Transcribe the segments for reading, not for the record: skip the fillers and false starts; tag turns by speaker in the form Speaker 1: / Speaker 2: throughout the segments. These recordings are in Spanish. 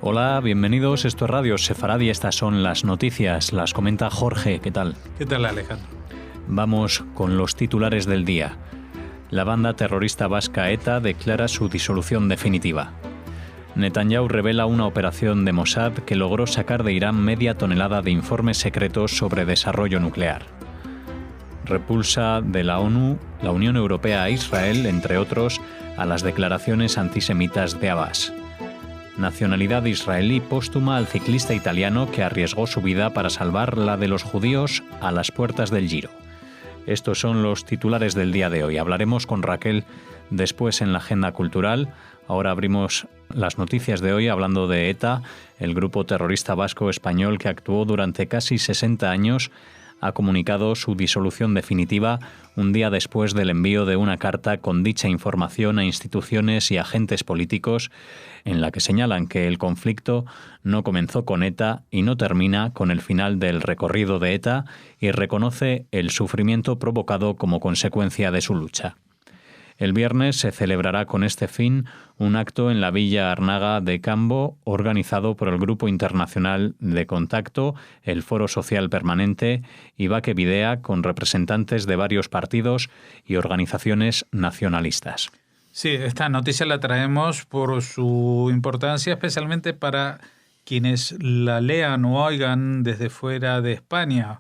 Speaker 1: Hola, bienvenidos. Esto es Radio Sefaradi y estas son las noticias. Las comenta Jorge. ¿Qué tal?
Speaker 2: ¿Qué tal, Alejandro?
Speaker 1: Vamos con los titulares del día. La banda terrorista vasca ETA declara su disolución definitiva. Netanyahu revela una operación de Mossad que logró sacar de Irán media tonelada de informes secretos sobre desarrollo nuclear. Repulsa de la ONU, la Unión Europea a Israel, entre otros, a las declaraciones antisemitas de Abbas. Nacionalidad israelí póstuma al ciclista italiano que arriesgó su vida para salvar la de los judíos a las puertas del Giro. Estos son los titulares del día de hoy. Hablaremos con Raquel después en la agenda cultural. Ahora abrimos las noticias de hoy hablando de ETA, el grupo terrorista vasco-español que actuó durante casi 60 años. Ha comunicado su disolución definitiva un día después del envío de una carta con dicha información a instituciones y agentes políticos en la que señalan que el conflicto no comenzó con ETA y no termina con el final del recorrido de ETA y reconoce el sufrimiento provocado como consecuencia de su lucha. El viernes se celebrará con este fin un acto en la Villa Arnaga de Cambo, organizado por el Grupo Internacional de Contacto, el Foro Social Permanente y Bake Bidea, con representantes de varios partidos y organizaciones nacionalistas.
Speaker 2: Sí, esta noticia la traemos por su importancia, especialmente para quienes la lean o oigan desde fuera de España.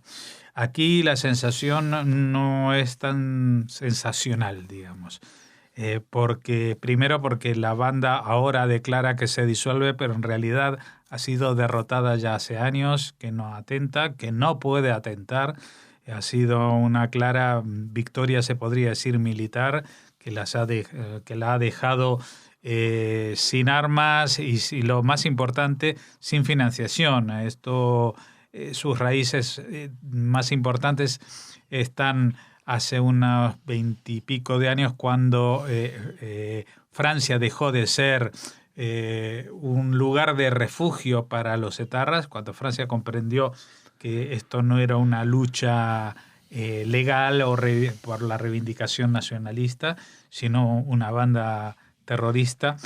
Speaker 2: Aquí la sensación no es tan sensacional, digamos. Primero porque la banda ahora declara que se disuelve, pero en realidad ha sido derrotada ya hace años, que no atenta, que no puede atentar. Ha sido una clara victoria, se podría decir, militar, que la ha dejado sin armas y lo más importante, sin financiación. Sus raíces más importantes están hace unos 20 y pico de años, cuando Francia dejó de ser un lugar de refugio para los etarras, cuando Francia comprendió que esto no era una lucha legal o por la reivindicación nacionalista, sino una banda terrorista.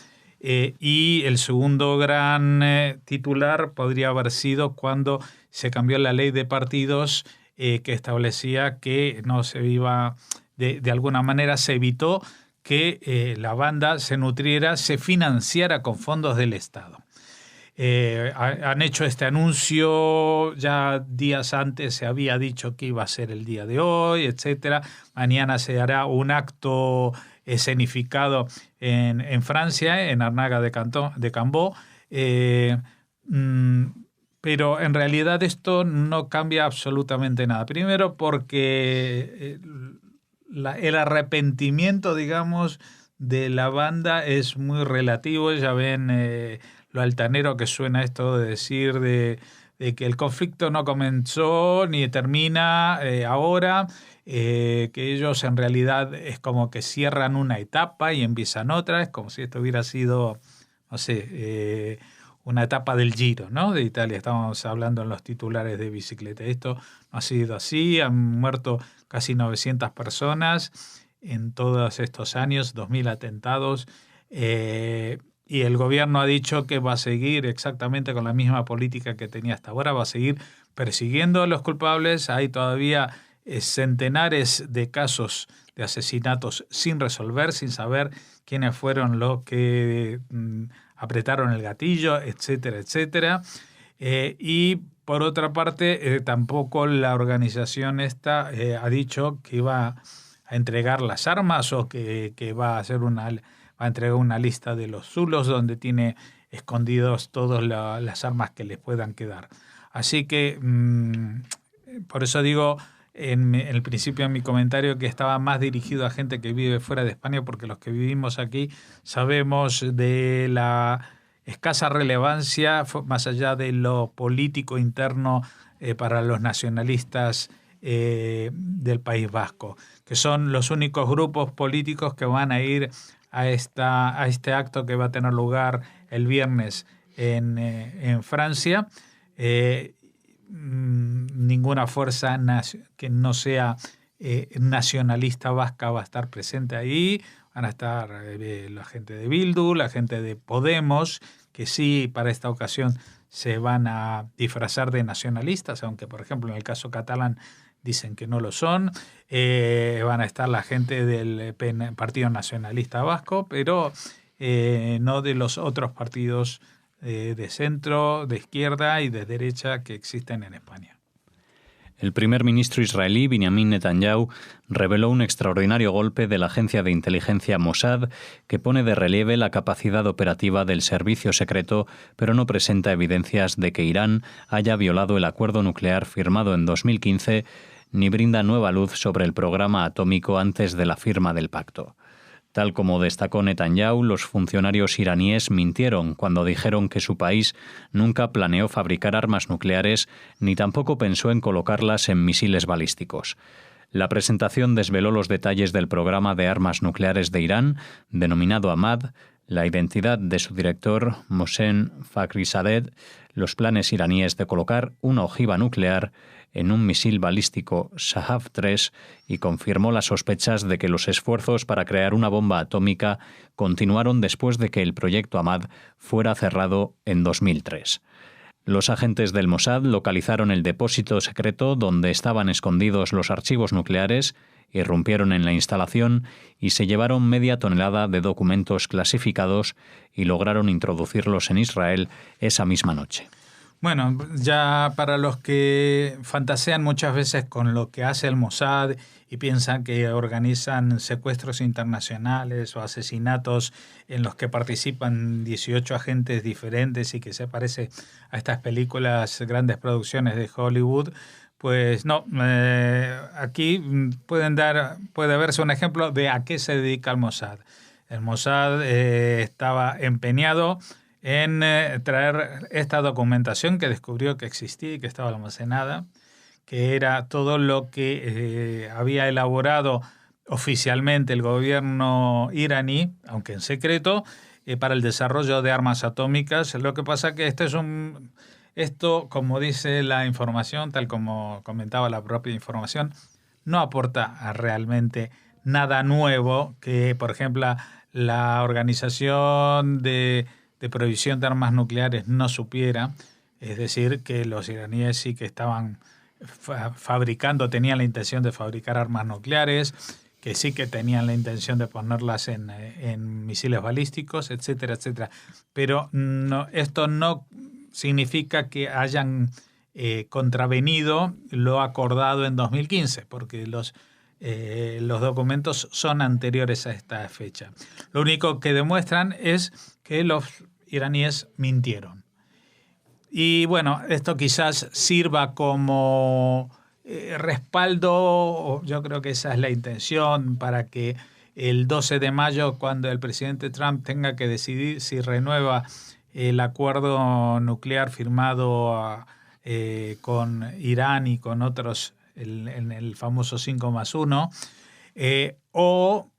Speaker 2: Y el segundo gran titular podría haber sido cuando se cambió la ley de partidos que establecía que no se iba, de alguna manera se evitó que la banda se financiara con fondos del Estado. Han hecho este anuncio, ya días antes se había dicho que iba a ser el día de hoy, etcétera. Mañana se hará un acto escenificado en Francia, en Arnaga de Cambo. Pero en realidad esto no cambia absolutamente nada. Primero porque el arrepentimiento, digamos, de la banda es muy relativo. Ya ven lo altanero que suena esto de decir de que el conflicto no comenzó ni termina ahora, que ellos en realidad es como que cierran una etapa y empiezan otra. Es como si esto hubiera sido, no sé, una etapa del Giro, ¿no?, de Italia. Estábamos hablando en los titulares de bicicleta. Esto no ha sido así. Han muerto casi 900 personas en todos estos años, 2.000 atentados. Y el gobierno ha dicho que va a seguir exactamente con la misma política que tenía hasta ahora. Va a seguir persiguiendo a los culpables. Hay todavía centenares de casos de asesinatos sin resolver, sin saber quiénes fueron los que apretaron el gatillo, etcétera, etcétera. Y por otra parte, tampoco la organización esta ha dicho que iba a entregar las armas o que va a entregar una lista de los zulos donde tiene escondidos todas las armas que les puedan quedar. Así que, por eso digo en el principio de mi comentario que estaba más dirigido a gente que vive fuera de España, porque los que vivimos aquí sabemos de la escasa relevancia, más allá de lo político interno para los nacionalistas del País Vasco, que son los únicos grupos políticos que van a ir a este acto que va a tener lugar el viernes en Francia. Ninguna fuerza que no sea nacionalista vasca va a estar presente ahí. van a estar la gente de Bildu, la gente de Podemos, que sí, para esta ocasión se van a disfrazar de nacionalistas, aunque, por ejemplo, en el caso catalán dicen que no lo son. Van a estar la gente del Partido Nacionalista Vasco, pero no de los otros partidos de centro, de izquierda y de derecha que existen en España.
Speaker 1: El primer ministro israelí, Benjamin Netanyahu, reveló un extraordinario golpe de la agencia de inteligencia Mossad que pone de relieve la capacidad operativa del servicio secreto, pero no presenta evidencias de que Irán haya violado el acuerdo nuclear firmado en 2015 ni brinda nueva luz sobre el programa atómico antes de la firma del pacto. Tal como destacó Netanyahu, los funcionarios iraníes mintieron cuando dijeron que su país nunca planeó fabricar armas nucleares ni tampoco pensó en colocarlas en misiles balísticos. La presentación desveló los detalles del programa de armas nucleares de Irán, denominado Ahmad, la identidad de su director, Mohsen Fakhrizadeh, los planes iraníes de colocar una ojiva nuclear en un misil balístico Shahab-3 y confirmó las sospechas de que los esfuerzos para crear una bomba atómica continuaron después de que el proyecto Ahmad fuera cerrado en 2003. Los agentes del Mossad localizaron el depósito secreto donde estaban escondidos los archivos nucleares, irrumpieron en la instalación y se llevaron media tonelada de documentos clasificados y lograron introducirlos en Israel esa misma noche.
Speaker 2: Bueno, ya para los que fantasean muchas veces con lo que hace el Mossad y piensan que organizan secuestros internacionales o asesinatos en los que participan 18 agentes diferentes y que se parece a estas películas, grandes producciones de Hollywood, pues no, aquí puede verse un ejemplo de a qué se dedica el Mossad. El Mossad estaba empeñado en traer esta documentación que descubrió que existía y que estaba almacenada, que era todo lo que había elaborado oficialmente el gobierno iraní, aunque en secreto, para el desarrollo de armas atómicas. Lo que pasa que esto, como dice la información, tal como comentaba la propia información, no aporta realmente nada nuevo que, por ejemplo, la Organización de Prohibición de Armas Nucleares no supiera. Es decir, que los iraníes sí que estaban fabricando, tenían la intención de fabricar armas nucleares, que sí que tenían la intención de ponerlas en misiles balísticos, etcétera, etcétera. Pero no, esto no significa que hayan contravenido lo acordado en 2015, porque los documentos son anteriores a esta fecha. Lo único que demuestran es que los iraníes mintieron. Y bueno, esto quizás sirva como respaldo, yo creo que esa es la intención, para que el 12 de mayo, cuando el presidente Trump tenga que decidir si renueva el acuerdo nuclear firmado con Irán y con otros en el famoso 5+1, o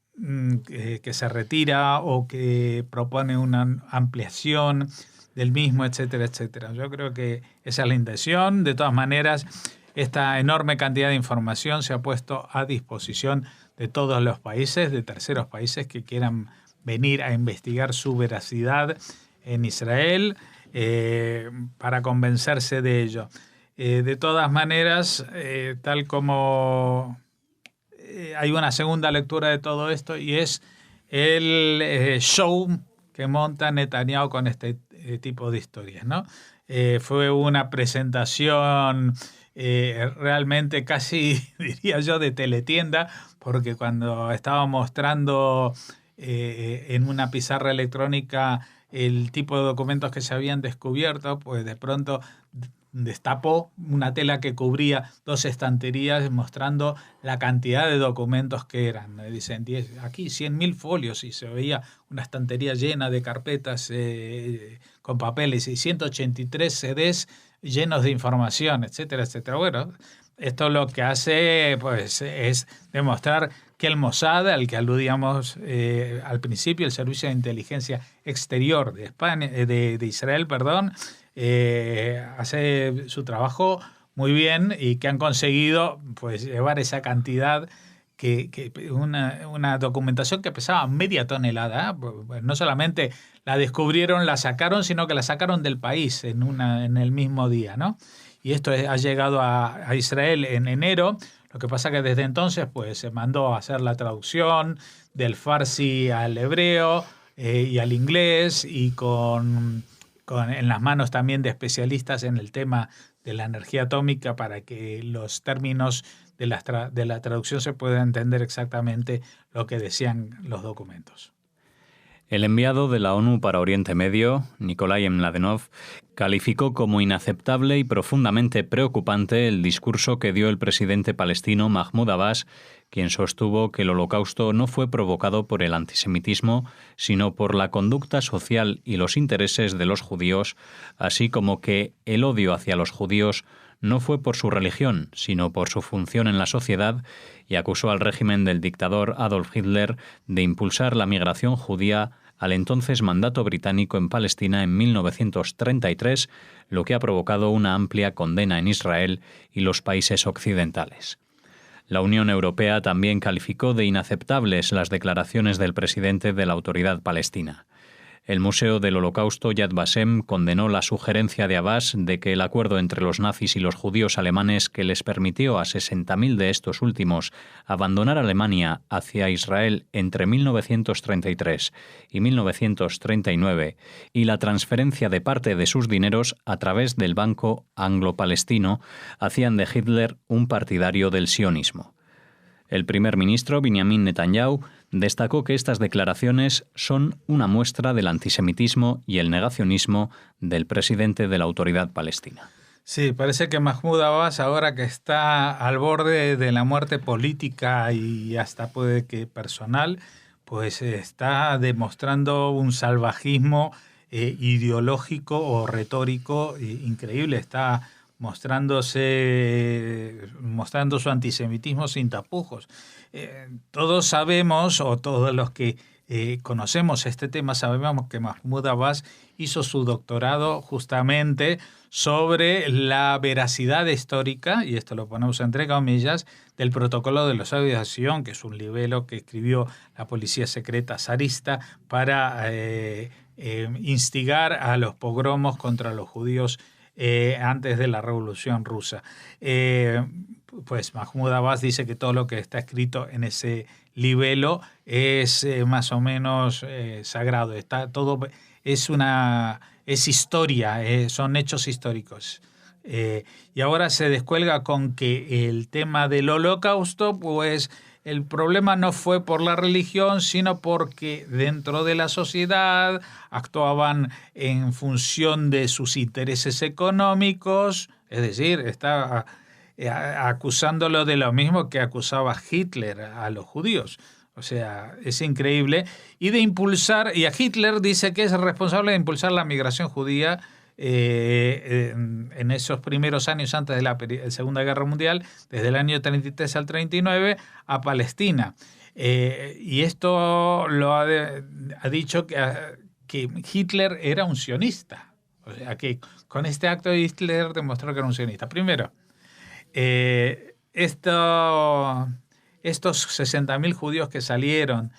Speaker 2: que se retira o que propone una ampliación del mismo, etcétera, etcétera. Yo creo que esa es la intención. De todas maneras, esta enorme cantidad de información se ha puesto a disposición de todos los países, de terceros países que quieran venir a investigar su veracidad en Israel para convencerse de ello. De todas maneras, tal como hay una segunda lectura de todo esto, y es el show que monta Netanyahu con este tipo de historias, ¿no? Fue una presentación realmente casi, diría yo, de teletienda, porque cuando estaba mostrando en una pizarra electrónica el tipo de documentos que se habían descubierto, pues de pronto destapó una tela que cubría 2 estanterías mostrando la cantidad de documentos que eran. Dicen, aquí 100.000 folios, y se veía una estantería llena de carpetas con papeles y 183 CDs llenos de información, etcétera, etcétera. Bueno, esto lo que hace pues es demostrar que el Mossad, al que aludíamos al principio, el Servicio de Inteligencia Exterior de España, de Israel, hace su trabajo muy bien y que han conseguido pues llevar esa cantidad una documentación que pesaba media tonelada. No solamente la descubrieron, la sacaron, sino que la sacaron del país en el mismo día, ¿no? Y esto ha llegado a Israel en enero. Lo que pasa que desde entonces pues, se mandó a hacer la traducción del farsi al hebreo y al inglés, y en las manos también de especialistas en el tema de la energía atómica, para que los términos de la traducción se pueda entender exactamente lo que decían los documentos.
Speaker 1: El enviado de la ONU para Oriente Medio, Nikolai Mladenov, calificó como inaceptable y profundamente preocupante el discurso que dio el presidente palestino Mahmoud Abbas, quien sostuvo que el Holocausto no fue provocado por el antisemitismo, sino por la conducta social y los intereses de los judíos, así como que el odio hacia los judíos no fue por su religión, sino por su función en la sociedad, y acusó al régimen del dictador Adolf Hitler de impulsar la migración judía al entonces mandato británico en Palestina en 1933, lo que ha provocado una amplia condena en Israel y los países occidentales. La Unión Europea también calificó de inaceptables las declaraciones del presidente de la Autoridad Palestina. El Museo del Holocausto Yad Vashem condenó la sugerencia de Abbas de que el acuerdo entre los nazis y los judíos alemanes, que les permitió a 60.000 de estos últimos abandonar Alemania hacia Israel entre 1933 y 1939, y la transferencia de parte de sus dineros a través del Banco Anglo-Palestino, hacían de Hitler un partidario del sionismo. El primer ministro, Benjamin Netanyahu, destacó que estas declaraciones son una muestra del antisemitismo y el negacionismo del presidente de la Autoridad Palestina.
Speaker 2: Sí, parece que Mahmoud Abbas, ahora que está al borde de la muerte política y hasta puede que personal, pues está demostrando un salvajismo ideológico o retórico increíble. Está mostrando su antisemitismo sin tapujos. Todos sabemos, o todos los que conocemos este tema, sabemos que Mahmoud Abbas hizo su doctorado justamente sobre la veracidad histórica, y esto lo ponemos entre comillas, del protocolo de los sabios de Sion, que es un libelo que escribió la policía secreta zarista para instigar a los pogromos contra los judíos antes de la Revolución Rusa. Pues Mahmoud Abbas dice que todo lo que está escrito en ese libelo es más o menos sagrado. Es historia, son hechos históricos. Y ahora se descuelga con que el tema del Holocausto, pues el problema no fue por la religión, sino porque dentro de la sociedad actuaban en función de sus intereses económicos, es decir, está acusándolo de lo mismo que acusaba Hitler a los judíos. O sea, es increíble. Y a Hitler dice que es responsable de impulsar la migración judía en esos primeros años antes de la Segunda Guerra Mundial, desde el año 33 al 39, a Palestina. Y esto lo ha dicho que Hitler era un sionista. O sea, que con este acto Hitler demostró que era un sionista. Primero, estos 60.000 judíos que salieron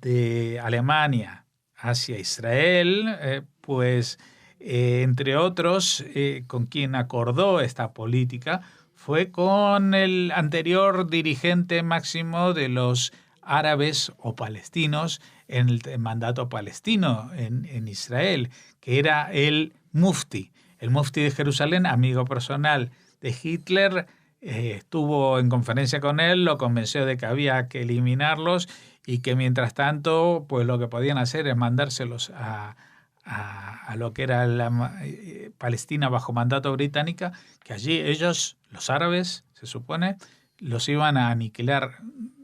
Speaker 2: de Alemania hacia Israel, pues entre otros, con quien acordó esta política fue con el anterior dirigente máximo de los árabes o palestinos en el mandato palestino en Israel, que era el Mufti de Jerusalén, amigo personal de Hitler. Estuvo en conferencia con él, lo convenció de que había que eliminarlos y que mientras tanto pues lo que podían hacer es mandárselos a lo que era la Palestina bajo mandato británica, que allí ellos, los árabes, se supone, los iban a aniquilar,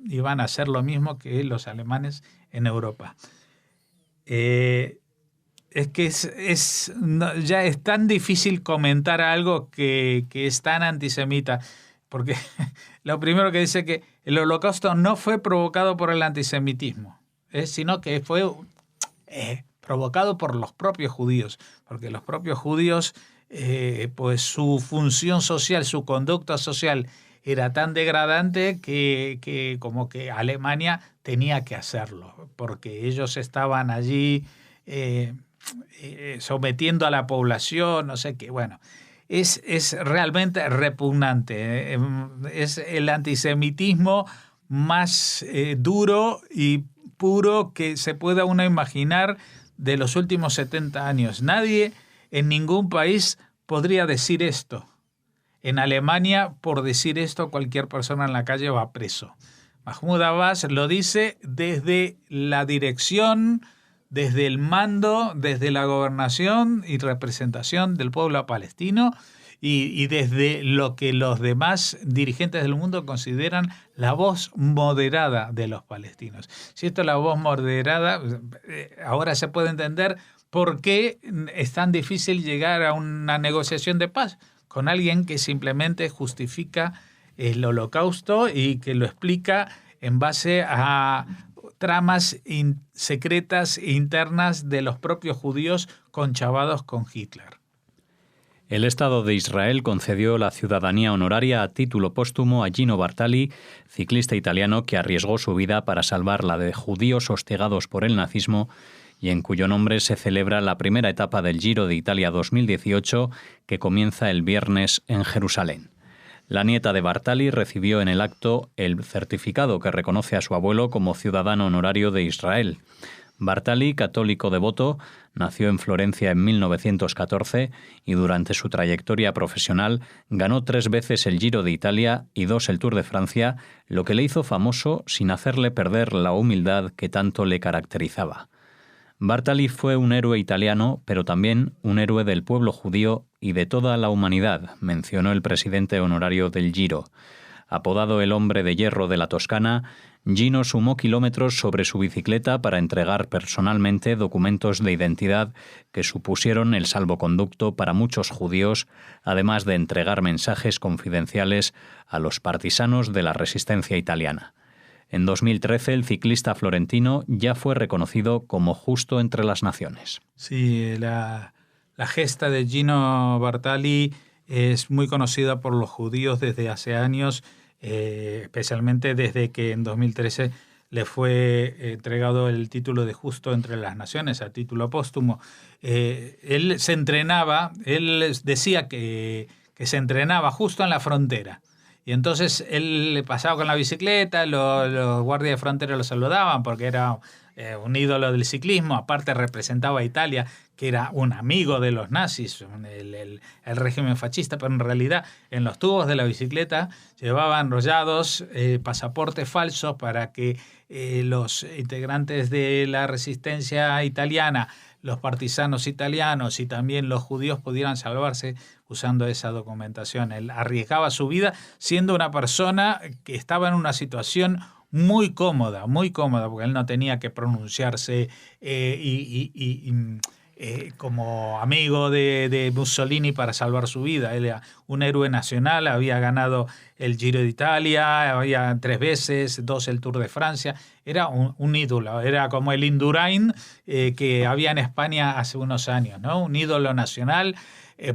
Speaker 2: iban a hacer lo mismo que los alemanes en Europa. Es que ya es tan difícil comentar algo que es tan antisemita, porque lo primero que dice que el Holocausto no fue provocado por el antisemitismo, sino que fue provocado por los propios judíos, porque los propios judíos, pues su función social, su conducta social era tan degradante que como que Alemania tenía que hacerlo, porque ellos estaban allí sometiendo a la población, no sé qué. Bueno, es realmente repugnante. Es el antisemitismo más duro y puro que se pueda uno imaginar de los últimos 70 años. Nadie en ningún país podría decir esto. En Alemania, por decir esto, cualquier persona en la calle va preso. Mahmoud Abbas lo dice desde la dirección, desde el mando, desde la gobernación y representación del pueblo palestino y desde lo que los demás dirigentes del mundo consideran la voz moderada de los palestinos. Si esto es la voz moderada, ahora se puede entender por qué es tan difícil llegar a una negociación de paz con alguien que simplemente justifica el holocausto y que lo explica en base a tramas secretas e internas de los propios judíos conchavados con Hitler.
Speaker 1: El Estado de Israel concedió la ciudadanía honoraria a título póstumo a Gino Bartali, ciclista italiano que arriesgó su vida para salvar la de judíos hostigados por el nazismo y en cuyo nombre se celebra la primera etapa del Giro de Italia 2018 que comienza el viernes en Jerusalén. La nieta de Bartali recibió en el acto el certificado que reconoce a su abuelo como ciudadano honorario de Israel. Bartali, católico devoto, nació en Florencia en 1914 y durante su trayectoria profesional ganó 3 veces el Giro de Italia y 2 el Tour de Francia, lo que le hizo famoso sin hacerle perder la humildad que tanto le caracterizaba. Bartali fue un héroe italiano, pero también un héroe del pueblo judío y de toda la humanidad, mencionó el presidente honorario del Giro. Apodado el hombre de hierro de la Toscana, Gino sumó kilómetros sobre su bicicleta para entregar personalmente documentos de identidad que supusieron el salvoconducto para muchos judíos, además de entregar mensajes confidenciales a los partisanos de la resistencia italiana. En 2013, el ciclista florentino ya fue reconocido como justo entre las naciones.
Speaker 2: Sí, la gesta de Gino Bartali es muy conocida por los judíos desde hace años, especialmente desde que en 2013 le fue entregado el título de justo entre las naciones, a título póstumo. Él se entrenaba, él decía que se entrenaba justo en la frontera. Y entonces él pasaba con la bicicleta, los guardias de frontera lo saludaban porque era un ídolo del ciclismo, aparte representaba a Italia, que era un amigo de los nazis, el régimen fascista, pero en realidad en los tubos de la bicicleta llevaban enrollados pasaportes falsos para que los integrantes de la resistencia italiana, los partisanos italianos y también los judíos pudieran salvarse usando esa documentación. Él arriesgaba su vida siendo una persona que estaba en una situación muy cómoda, porque él no tenía que pronunciarse como amigo de Mussolini para salvar su vida. Él era un héroe nacional, había ganado el Giro de Italia, había 3 veces, 2 el Tour de Francia. Era un ídolo, era como el Indurain que había en España hace unos años, ¿no? Un ídolo nacional.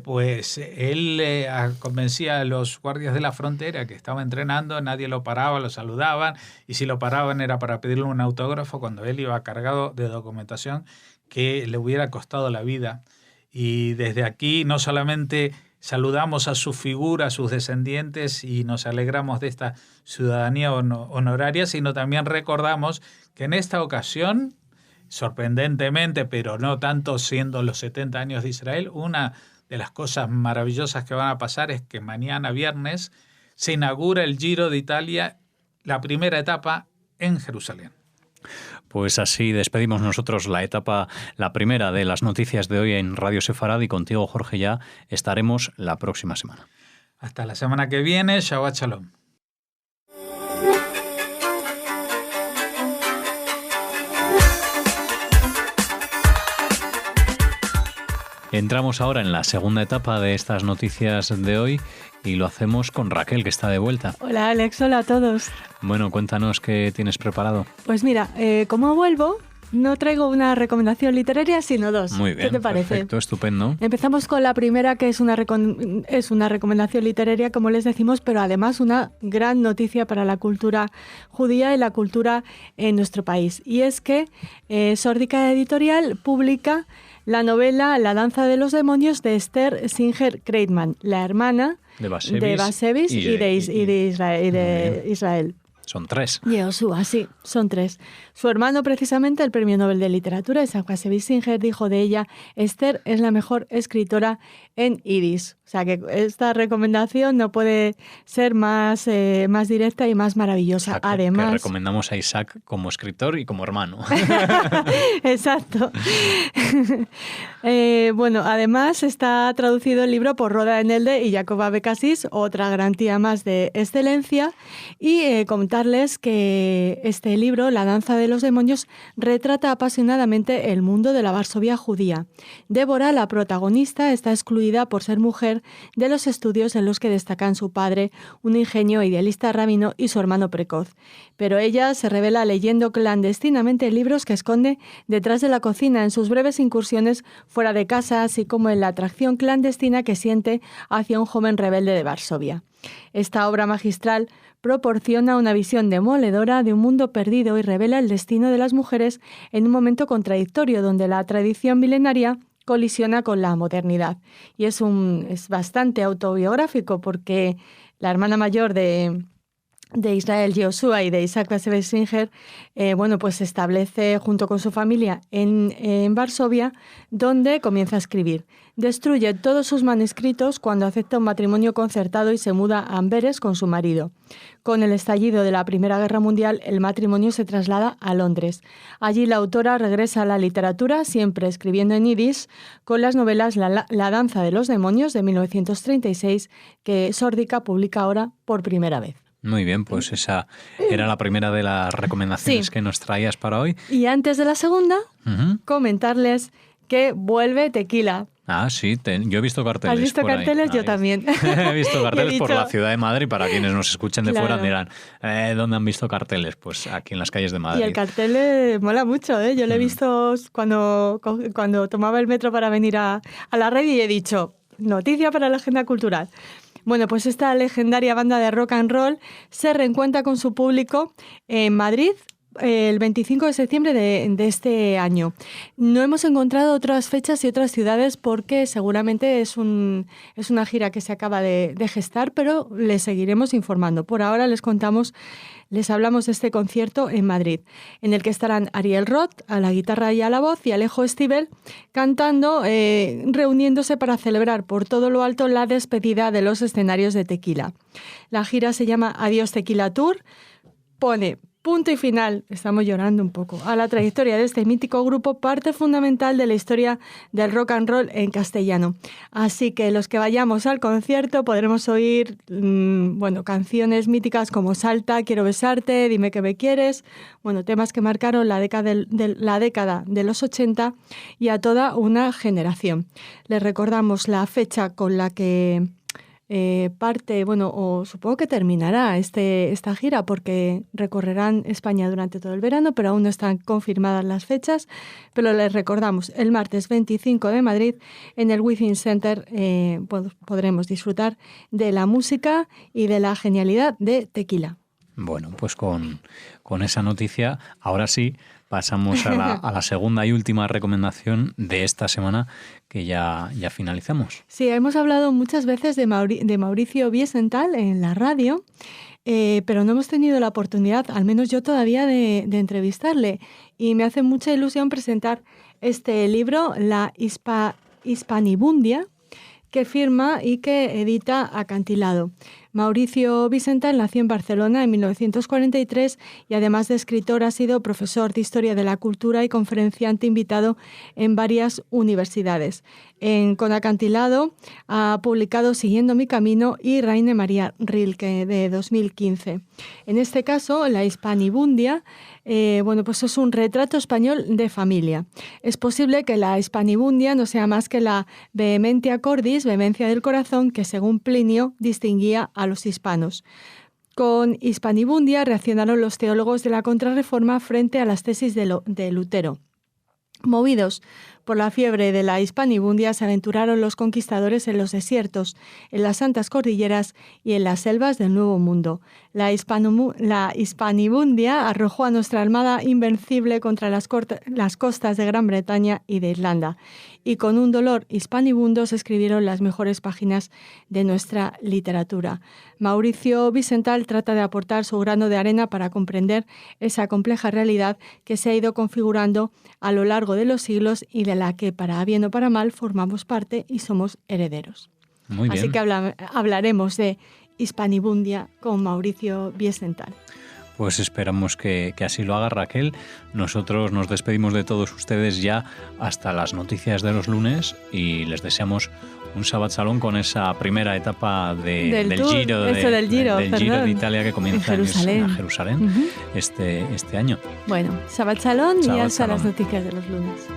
Speaker 2: Pues él convencía a los guardias de la frontera que estaba entrenando, nadie lo paraba, lo saludaban, y si lo paraban era para pedirle un autógrafo cuando él iba cargado de documentación que le hubiera costado la vida. Y desde aquí no solamente saludamos a su figura, a sus descendientes, y nos alegramos de esta ciudadanía honoraria, sino también recordamos que en esta ocasión, sorprendentemente, pero no tanto siendo los 70 años de Israel, una de las cosas maravillosas que van a pasar es que mañana viernes se inaugura el Giro de Italia, la primera etapa en Jerusalén.
Speaker 1: Pues así despedimos nosotros la primera de las noticias de hoy en Radio Sefarad, y contigo, Jorge, ya estaremos la próxima semana.
Speaker 2: Hasta la semana que viene. Shabbat Shalom.
Speaker 1: Entramos ahora en la segunda etapa de estas noticias de hoy y lo hacemos con Raquel, que está de vuelta.
Speaker 3: Hola Alex, hola a todos.
Speaker 1: Bueno, cuéntanos qué tienes preparado.
Speaker 3: Pues mira, como vuelvo, no traigo una recomendación literaria, sino dos.
Speaker 1: Muy bien,
Speaker 3: ¿qué te parece?
Speaker 1: perfecto, estupendo.
Speaker 3: Empezamos con la primera, que es una recomendación literaria, como les decimos, pero además una gran noticia para la cultura judía y la cultura en nuestro país. Y es que Sórdica Editorial publica la novela La danza de los demonios de Esther Singer Kreitman, la hermana de Bashevis y de Israel.
Speaker 1: Son 3.
Speaker 3: Yehoshua, sí, son 3. Su hermano, precisamente, el Premio Nobel de Literatura, Isaac Bashevis Singer, dijo de ella: Esther es la mejor escritora en yiddish. O sea que esta recomendación no puede ser más directa y más maravillosa.
Speaker 1: O sea,
Speaker 3: además,
Speaker 1: que recomendamos a Isaac como escritor y como hermano.
Speaker 3: Exacto. Bueno, además está traducido el libro por Roda Enelde y Jacoba Becasis, otra garantía más de excelencia. Y contarles que este libro, La danza de los demonios, retrata apasionadamente el mundo de la Varsovia judía. Débora, la protagonista, está excluida por ser mujer de los estudios en los que destacan su padre, un ingenio idealista rabino, y su hermano precoz. Pero ella se revela leyendo clandestinamente libros que esconde detrás de la cocina en sus breves incursiones fuera de casa, así como en la atracción clandestina que siente hacia un joven rebelde de Varsovia. Esta obra magistral proporciona una visión demoledora de un mundo perdido y revela el destino de las mujeres en un momento contradictorio donde la tradición milenaria colisiona con la modernidad. Y es bastante autobiográfico porque la hermana mayor de Israel, Yehoshua, y de Isaac Bashevis Singer, pues se establece junto con su familia en Varsovia, donde comienza a escribir. Destruye todos sus manuscritos cuando acepta un matrimonio concertado y se muda a Amberes con su marido. Con el estallido de la Primera Guerra Mundial, el matrimonio se traslada a Londres. Allí la autora regresa a la literatura, siempre escribiendo en yiddish, con las novelas La danza de los demonios, de 1936, que Sórdica publica ahora por primera vez.
Speaker 1: Muy bien, pues esa era la primera de las recomendaciones que nos traías para hoy.
Speaker 3: Y antes de la segunda, comentarles que vuelve Tequila.
Speaker 1: Ah, sí, yo he visto carteles.
Speaker 3: ¿Has visto
Speaker 1: por
Speaker 3: carteles?
Speaker 1: ahí.
Speaker 3: Yo también.
Speaker 1: He visto carteles por la ciudad de Madrid. Para quienes nos escuchen de fuera dirán, ¿dónde han visto carteles? Pues aquí en las calles de Madrid.
Speaker 3: Y el cartel mola mucho, ¿eh? Yo lo he visto cuando tomaba el metro para venir a la red y he dicho, noticia para la agenda cultural. Bueno, pues esta legendaria banda de rock and roll se reencuentra con su público en Madrid el 25 de septiembre de este año. No hemos encontrado otras fechas y otras ciudades porque seguramente es una gira que se acaba de gestar, pero les seguiremos informando. Por ahora les hablamos de este concierto en Madrid, en el que estarán Ariel Roth a la guitarra y a la voz y Alejo Stivel cantando, reuniéndose para celebrar por todo lo alto la despedida de los escenarios de Tequila. La gira se llama Adiós Tequila Tour, pone punto y final, estamos llorando un poco, a la trayectoria de este mítico grupo, parte fundamental de la historia del rock and roll en castellano. Así que los que vayamos al concierto podremos oír canciones míticas como Salta, Quiero besarte, Dime que me quieres, temas que marcaron la década de los 80 y a toda una generación. Les recordamos la fecha con la que supongo que terminará esta gira, porque recorrerán España durante todo el verano, pero aún no están confirmadas las fechas. Pero les recordamos, el martes 25 de Madrid, en el Within Center, podremos disfrutar de la música y de la genialidad de Tequila.
Speaker 1: Bueno, pues con esa noticia, ahora sí, pasamos a la segunda y última recomendación de esta semana, que ya finalizamos.
Speaker 3: Sí, hemos hablado muchas veces de Mauricio Wiesenthal en la radio, pero no hemos tenido la oportunidad, al menos yo todavía, de entrevistarle. Y me hace mucha ilusión presentar este libro, La Hispanibundia, que firma y que edita Acantilado. Mauricio Wiesenthal nació en Barcelona en 1943 y además de escritor ha sido profesor de Historia de la Cultura y conferenciante invitado en varias universidades. Con Acantilado ha publicado Siguiendo mi camino y Raine María Rilke, de 2015. En este caso, La Hispanibundia pues es un retrato español de familia. Es posible que la Hispanibundia no sea más que la vehementia cordis, vehemencia del corazón, que según Plinio distinguía a los hispanos. Con Hispanibundia reaccionaron los teólogos de la Contrarreforma frente a las tesis de Lutero. Movidos por la fiebre de la Hispanibundia, se aventuraron los conquistadores en los desiertos, en las santas cordilleras y en las selvas del Nuevo Mundo. La Hispanibundia arrojó a nuestra armada invencible contra las costas de Gran Bretaña y de Irlanda, y con un dolor hispanibundo se escribieron las mejores páginas de nuestra literatura. Mauricio Wiesenthal trata de aportar su grano de arena para comprender esa compleja realidad que se ha ido configurando a lo largo de los siglos y de la que, para bien o para mal, formamos parte y somos herederos.
Speaker 1: Muy bien.
Speaker 3: Así que hablaremos de Hispanibundia con Mauricio Wiesenthal.
Speaker 1: Pues esperamos que así lo haga, Raquel. Nosotros nos despedimos de todos ustedes ya hasta las noticias de los lunes y les deseamos un Shabbat Shalom con esa primera etapa del Giro de Italia que comienza en Jerusalén este año.
Speaker 3: Bueno, Shabbat Shalom y hasta las noticias de los lunes.